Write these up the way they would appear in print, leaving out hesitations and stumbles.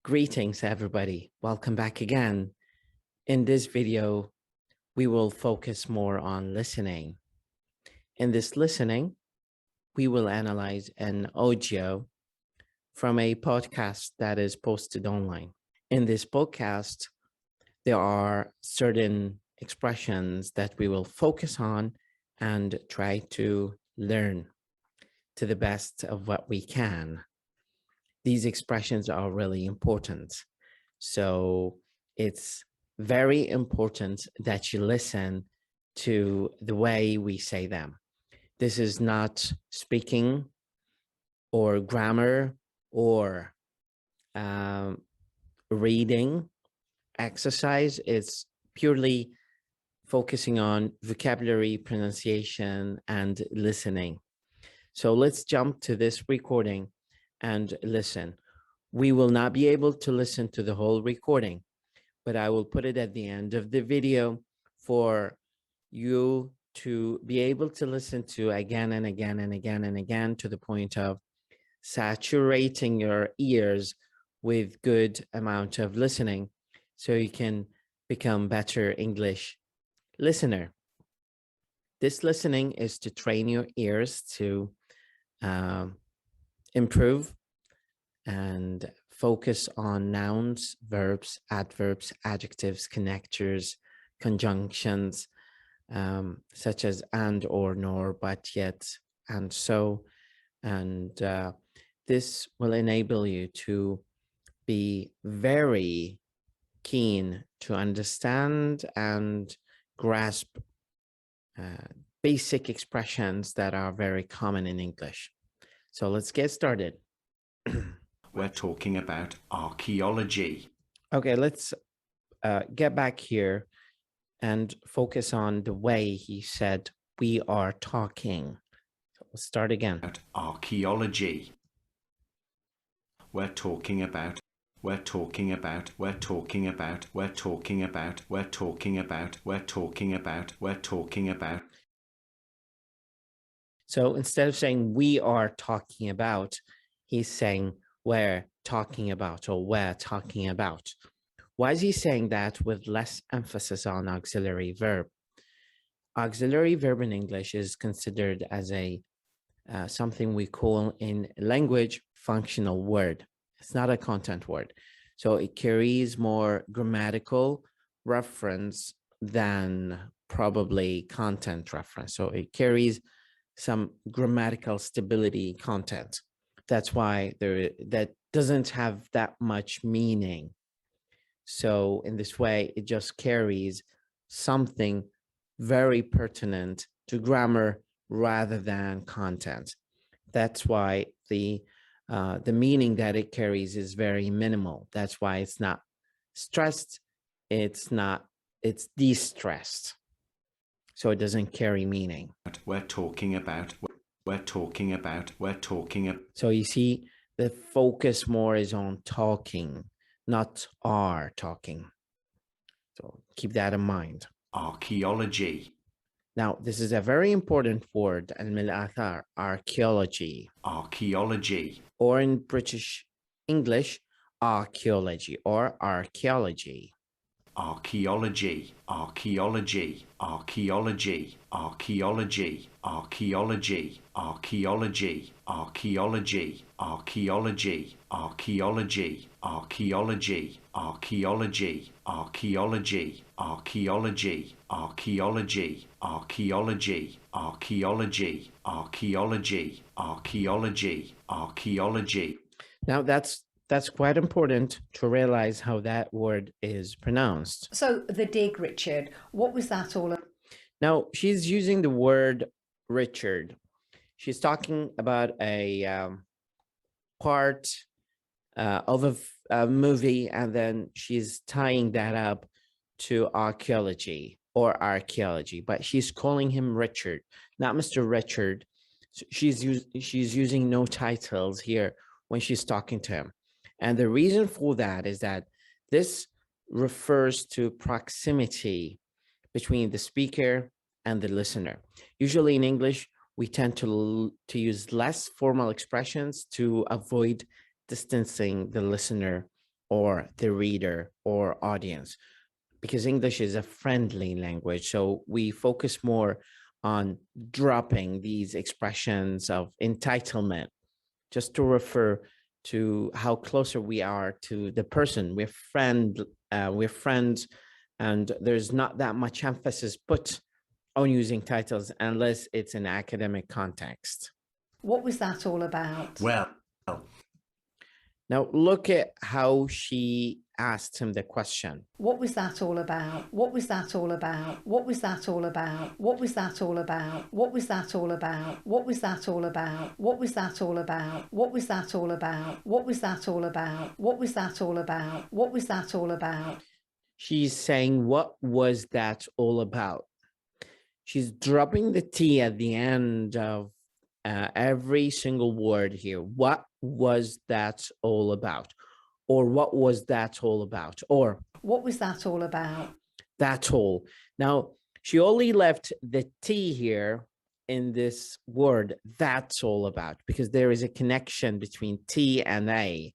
Greetings, everybody. Welcome back again. In this video, we will focus more on listening. In this listening, we will analyze an audio from a podcast that is posted online. In this podcast, there are certain expressions that we will focus on and try to learn to the best of what we can. These expressions are really important. So it's very important that you listen to the way we say them. This is not speaking or grammar or reading exercise. It's purely focusing on vocabulary, pronunciation, and listening. So let's jump to this recording and listen. We will not be able to listen to the whole recording, but I will put it at the end of the video for you to be able to listen to again and again and again and again to the point of saturating your ears with good amount of listening so you can become better English listener. This listening is to train your ears to improve and focus on nouns, verbs, adverbs, adjectives, connectors, conjunctions, such as and, or, nor, but, yet, and so. And this will enable you to be very keen to understand and grasp basic expressions that are very common in English. So let's get started. We're talking about archaeology. Okay, let's get back here and focus on the way he said we are talking. So we'll start again. About archaeology. We're talking about. So instead of saying we are talking about, he's saying we're talking about or we're talking about. Why is he saying that with less emphasis on auxiliary verb? Auxiliary verb in English is considered as a something we call in language functional word. It's not a content word. So it carries more grammatical reference than probably content reference. So it carries some grammatical stability content. That's why that doesn't have that much meaning. So in this way, it just carries something very pertinent to grammar rather than content. That's why the meaning that it carries is very minimal. That's why it's not stressed. It's de-stressed. So it doesn't carry meaning. We're talking about. So you see, the focus more is on talking, not are talking. So keep that in mind. Archaeology. Now, this is a very important word, al-athar, archaeology. Archaeology. Or in British English, archaeology or archaeology. Archaeology. Archaeology. Archaeology. Archaeology. Archaeology. Archaeology. Archaeology. Archaeology. Archaeology. Archaeology. Archaeology. Archaeology. Archaeology. Archaeology. Archaeology. Archaeology. Archaeology. Archaeology. Archaeology. Now that's quite important to realize how that word is pronounced. So the dig, Richard, what was that all about? Now she's using the word Richard. She's talking about a part of a movie, and then she's tying that up to archaeology, but she's calling him Richard, not Mr. Richard. So she's using no titles here when she's talking to him. And the reason for that is that this refers to proximity between the speaker and the listener. Usually in English, we tend to use less formal expressions to avoid distancing the listener or the reader or audience, because English is a friendly language. So we focus more on dropping these expressions of entitlement just to refer to how closer we are to the person. We're friends, and there's not that much emphasis put on using titles unless it's in academic context. What was that all about? Well, Now look at how she asked him the question. What was that all about? What was that all about? What was that all about? What was that all about? What was that all about? What was that all about? What was that all about? What was that all about? What was that all about? What was that all about? What was that all about? She's saying, what was that all about? She's dropping the T at the end of every single word here. What was that all about? Or what was that all about? Or What was that all about? that's all. Now, she only left the T here in this word, that's all about, because there is a connection between T and A,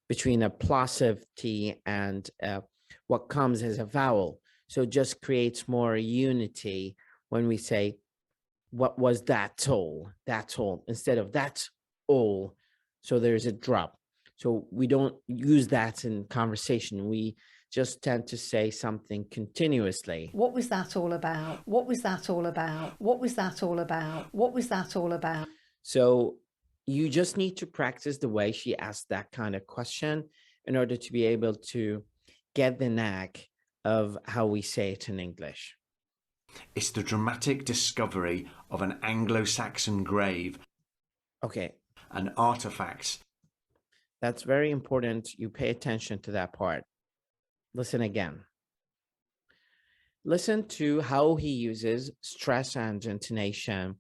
between a plosive T and what comes as a vowel. So it just creates more unity when we say, what was that all? That's all, instead of that's all. So there's a drop. So we don't use that in conversation. We just tend to say something continuously. What was that all about? What was that all about? What was that all about? What was that all about? So you just need to practice the way she asked that kind of question in order to be able to get the knack of how we say it in English. it's the dramatic discovery of an Anglo-Saxon grave Okay, and artifacts. that's very important. You pay attention to that part. Listen again. Listen to how he uses stress and intonation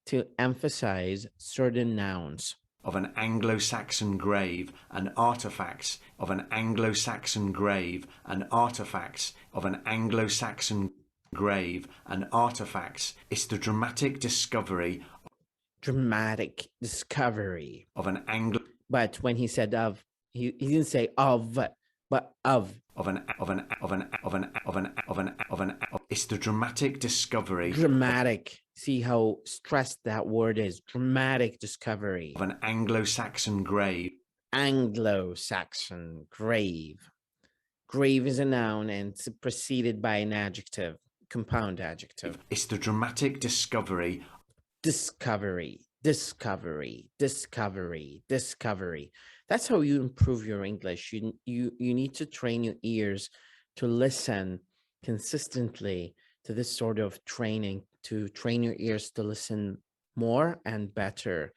to emphasize certain nouns. Of an Anglo-Saxon grave and artifacts of an Anglo-Saxon grave and artifacts of an Anglo-Saxon grave and artifacts. It's the dramatic discovery Dramatic discovery. of an Anglo But when he said of, he didn't say of, but of. It's the dramatic discovery Dramatic. See how stressed that word is. Dramatic discovery. of an Anglo-Saxon grave. Anglo-Saxon grave. Grave is a noun and it's preceded by an adjective, compound adjective. It's the dramatic discovery Discovery, discovery, discovery, discovery. That's how you improve your English. You need to train your ears to listen consistently to this sort of training, to train your ears to listen more and better,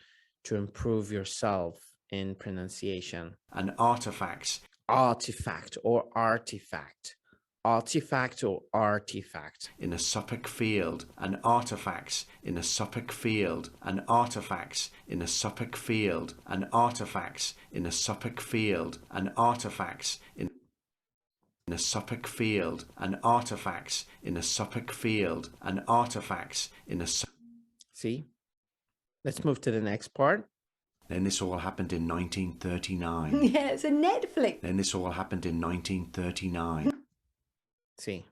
to improve yourself in pronunciation. and artifacts. Artifact or artifact. Artifact or artifact. In a Suffolk field and artifacts in a Suffolk field and artifacts in a Suffolk field and artifacts in a Suffolk field and artifacts in a Suffolk field and artifacts in a Suffolk field and artifacts in a See? Let's move to the next part. Then this all happened in 1939. Yeah, it's a Netflix. Then this all happened in 1939. See?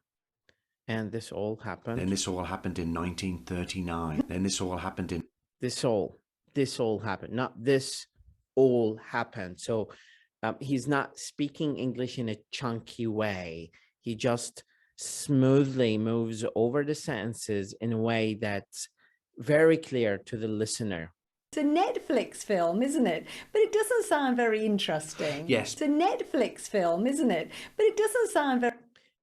And this all happened. Then this all happened in 1939. Then this all happened in This all happened, not this all happened. So he's not speaking English in a chunky way. He just smoothly moves over the sentences in a way that's very clear to the listener. It's a Netflix film, isn't it? But it doesn't sound very interesting. Yes. It's a Netflix film, isn't it? But it doesn't sound very...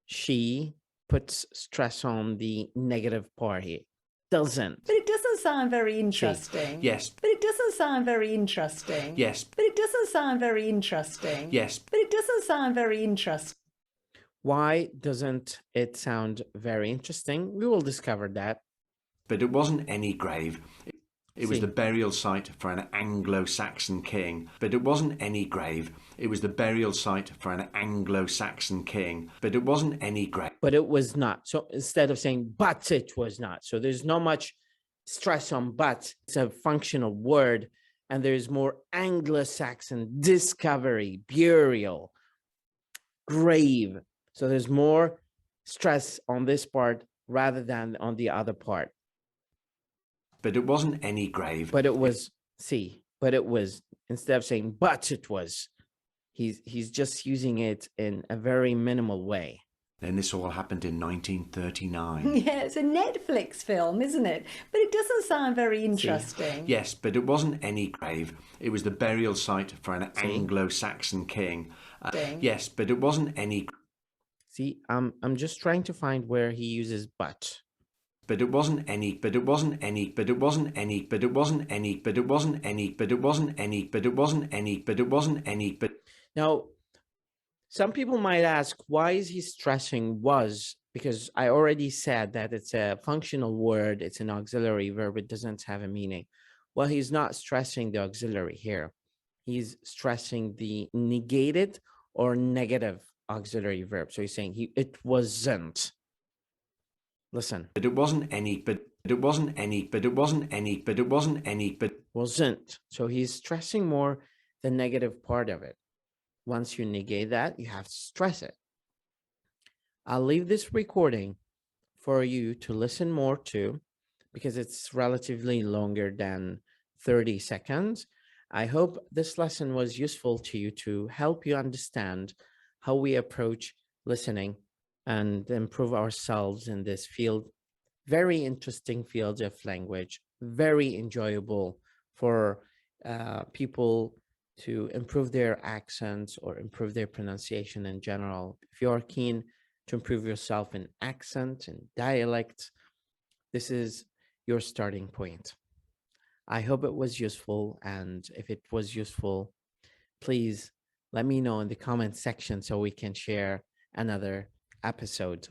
She puts stress on the negative part here. Doesn't. But it doesn't sound very interesting. Yes. But it doesn't sound very interesting. Yes. But it doesn't sound very interesting. Yes. But it doesn't sound very interesting. Why doesn't it sound very interesting? We will discover that. But it wasn't any grave. It was See. the burial site for an Anglo-Saxon king. But it wasn't any grave. It was the burial site for an Anglo-Saxon king. But it wasn't any grave. But it was not. So instead of saying, but it was not. So there's not much stress on but. It's a functional word. And there's more Anglo-Saxon discovery, burial. grave. So there's more stress on this part rather than on the other part. But it wasn't any grave. But it was, but it was, instead of saying, but it was, he's just using it in a very minimal way. And this all happened in 1939. Yeah, it's a Netflix film, isn't it? But it doesn't sound very interesting. Yes, but it wasn't any grave. It was the burial site for an Anglo-Saxon king. Yes, but it wasn't any. See, I'm just trying to find where he uses but. But it wasn't any, but it wasn't any, but it wasn't any, but it wasn't any, but it wasn't any, but it wasn't any, but it wasn't any, but it wasn't any, but. Now, some people might ask, why is he stressing was? Because I already said that it's a functional word, it's an auxiliary verb, it doesn't have a meaning. Well, he's not stressing the auxiliary here. He's stressing the negated or negative auxiliary verb. So he's saying it wasn't. Listen. But it wasn't any, but it wasn't any, but it wasn't any, but it wasn't any, but wasn't. So he's stressing more the negative part of it. Once you negate that, you have to stress it. I'll leave this recording for you to listen more to, because it's relatively longer than 30 seconds. I hope this lesson was useful to you to help you understand how we approach listening and improve ourselves in this field. Very interesting field of language, very enjoyable for people to improve their accents or improve their pronunciation in general. If you are keen to improve yourself in accent and dialect, this is your starting point. I hope it was useful, and if it was useful, please let me know in the comment section so we can share another episode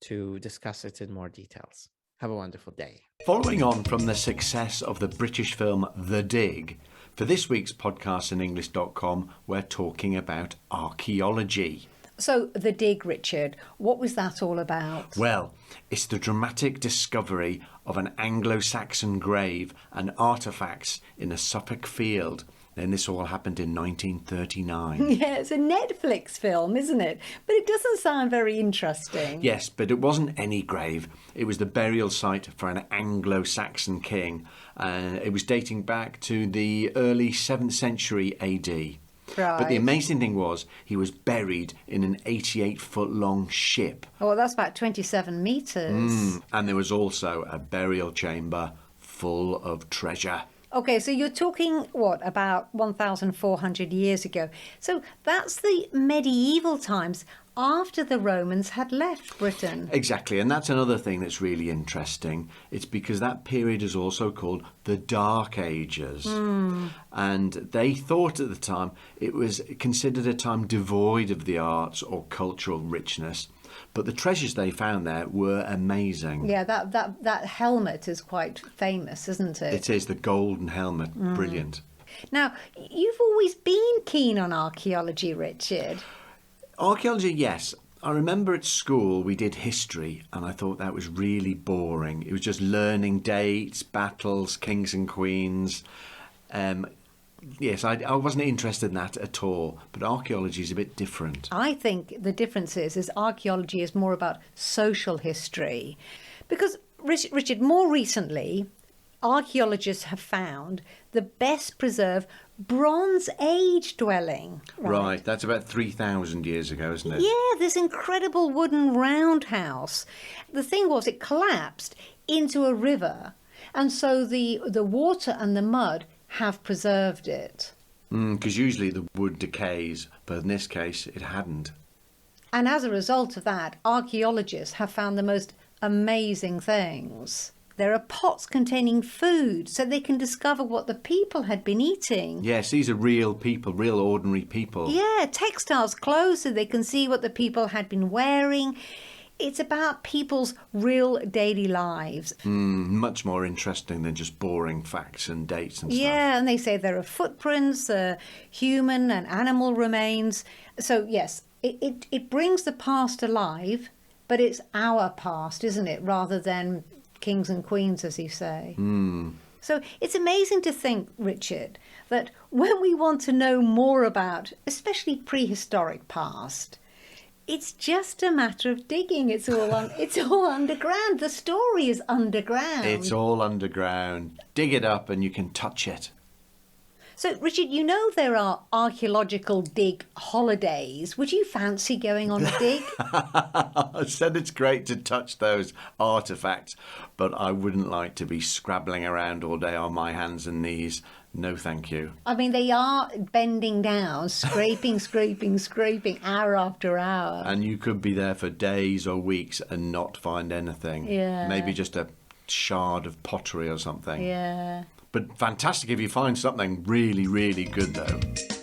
to discuss it in more details. Have a wonderful day. Following on from the success of the British film The Dig, for this week's podcast in English.com, we're talking about archaeology. So, The Dig, Richard, what was that all about? Well, it's the dramatic discovery of an Anglo-Saxon grave and artefacts in a Suffolk field. And this all happened in 1939. Yeah, it's a Netflix film, isn't it? But it doesn't sound very interesting. Yes, but it wasn't any grave. It was the burial site for an Anglo-Saxon king. It was dating back to the early 7th century AD. Right. But the amazing thing was he was buried in an 88-foot-long ship. Oh, well, that's about 27 metres. And there was also a burial chamber full of treasure. Okay, so you're talking, what, about 1,400 years ago. So that's the medieval times after the Romans had left Britain. Exactly, and that's another thing that's really interesting. It's because that period is also called the Dark Ages. And they thought at the time it was considered a time devoid of the arts or cultural richness. But the treasures they found there were amazing. Yeah, that helmet is quite famous, isn't it? It is, the golden helmet. Brilliant. Now, you've always been keen on archaeology, Richard. Archaeology, yes. I remember at school we did history, and I thought that was really boring. It was just learning dates, battles, kings and queens. Yes, I wasn't interested in that at all, but archaeology is a bit different. I think the difference is archaeology is more about social history. Because, Richard, more recently, archaeologists have found the best preserved Bronze Age dwelling. Right, that's about 3,000 years ago, isn't it? Yeah, this incredible wooden roundhouse. The thing was, it collapsed into a river, and so the water and the mud have preserved it. Because usually the wood decays, but in this case it hadn't. And as a result of that, archaeologists have found the most amazing things. There are pots containing food, so they can discover what the people had been eating. Yes, these are real people, real ordinary people. Yeah, textiles, clothes, so they can see what the people had been wearing. It's about people's real daily lives. Much more interesting than just boring facts and dates and stuff. Yeah, and they say there are footprints, human and animal remains. So, yes, it brings the past alive, but it's our past, isn't it, rather than kings and queens, as you say. So it's amazing to think, Richard, that when we want to know more about, especially prehistoric past, It's just a matter of digging. It's all underground. The story is underground. It's all underground. Dig it up and you can touch it. So, Richard, you know there are archaeological dig holidays. Would you fancy going on a dig? I said it's great to touch those artefacts, but I wouldn't like to be scrabbling around all day on my hands and knees. No, thank you. I mean, they are bending down, scraping, hour after hour. And you could be there for days or weeks and not find anything. Yeah. Maybe just a shard of pottery or something. Yeah. But fantastic if you find something really, really good, though.